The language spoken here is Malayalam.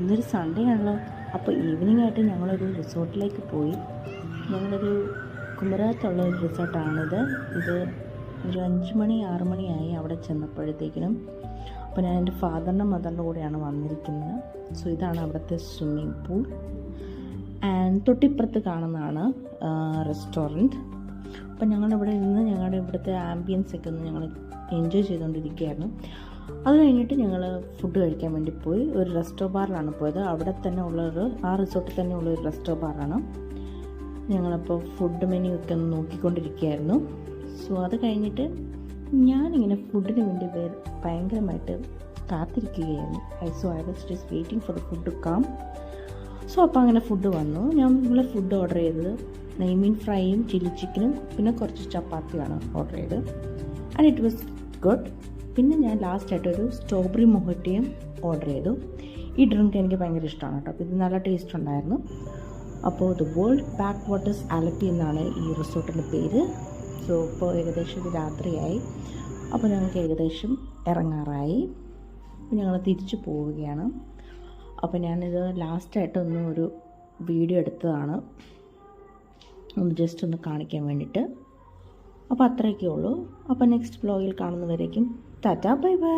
ഇന്നൊരു സൺഡേ ആണല്ലോ. അപ്പോൾ ഈവനിങ് ആയിട്ട് ഞങ്ങളൊരു റിസോർട്ടിലേക്ക് പോയി. ഞങ്ങളൊരു കുമരകത്തുള്ള ഒരു റിസോർട്ടാണിത്. ഇത് ഒരു 5 മണി 6 മണിയായി അവിടെ ചെന്നപ്പോഴത്തേക്കിനും. അപ്പോൾ ഞാൻ എൻ്റെ ഫാദറിൻ്റെ മദറിൻ്റെ കൂടെയാണ് വന്നിരിക്കുന്നത്. സോ ഇതാണ് അവിടുത്തെ സ്വിമ്മിങ് പൂൾ. ആൻഡ് തൊട്ടിപ്പുറത്ത് കാണുന്നതാണ് റെസ്റ്റോറൻറ്റ്. അപ്പോൾ ഞങ്ങളിവിടെ നിന്ന് ഞങ്ങളുടെ ഇവിടുത്തെ ആംബിയൻസൊക്കെ ഒന്ന് ഞങ്ങൾ എൻജോയ് ചെയ്തുകൊണ്ടിരിക്കുകയായിരുന്നു. അത് കഴിഞ്ഞിട്ട് ഞങ്ങൾ ഫുഡ് കഴിക്കാൻ വേണ്ടി പോയി. ഒരു റെസ്റ്റോ ബാറിലാണ് പോയത്. അവിടെ തന്നെ ആ റിസോർട്ടിൽ തന്നെ ഉള്ളൊരു റെസ്റ്റോ ബാറാണ്. ഞങ്ങളപ്പോൾ ഫുഡ് മെനു ഒക്കെ ഒന്ന് നോക്കിക്കൊണ്ടിരിക്കുകയായിരുന്നു. സോ അത് കഴിഞ്ഞിട്ട് ഞാനിങ്ങനെ ഫുഡിന് വേണ്ടി ഭയങ്കരമായിട്ട് കാത്തിരിക്കുകയായിരുന്നു. I was just waiting for the food to come. So അപ്പോൾ അങ്ങനെ ഫുഡ് വന്നു. ഞങ്ങൾ ഫുഡ് ഓർഡർ ചെയ്തത് നെയ്മീൻ ഫ്രൈയും ചില്ലി ചിക്കനും പിന്നെ കുറച്ച് ചപ്പാത്തിയാണ് ഓർഡർ ചെയ്തത്. And it was good. പിന്നെ ഞാൻ ലാസ്റ്റായിട്ടൊരു സ്ട്രോബെറി മൊഹറ്റയും ഓർഡർ ചെയ്തു. ഈ ഡ്രിങ്ക് എനിക്ക് ഭയങ്കര ഇഷ്ടമാണ് കേട്ടോ. അപ്പോൾ ഇത് നല്ല ടേസ്റ്റ് ഉണ്ടായിരുന്നു. അപ്പോൾ the world back waters Alleppey എന്നാണ് ഈ റിസോർട്ടിൻ്റെ പേര്. സോ ഇപ്പോൾ ഏകദേശം ഇത് രാത്രിയായി. അപ്പോൾ ഞങ്ങൾക്ക് ഏകദേശം ഇറങ്ങാറായി. അപ്പോൾ ഞങ്ങൾ തിരിച്ചു പോവുകയാണ്. അപ്പോൾ ഞാനിത് ലാസ്റ്റായിട്ടൊന്ന് ഒരു വീഡിയോ എടുത്തതാണ്, ഒന്ന് ജസ്റ്റ് ഒന്ന് കാണിക്കാൻ വേണ്ടിയിട്ട്. അപ്പോൾ അത്രയൊക്കെ ഉള്ളൂ. അപ്പോൾ നെക്സ്റ്റ് വ്ലോഗിൽ കാണുന്നവരേക്കും ടാറ്റാ ബൈ ബൈ.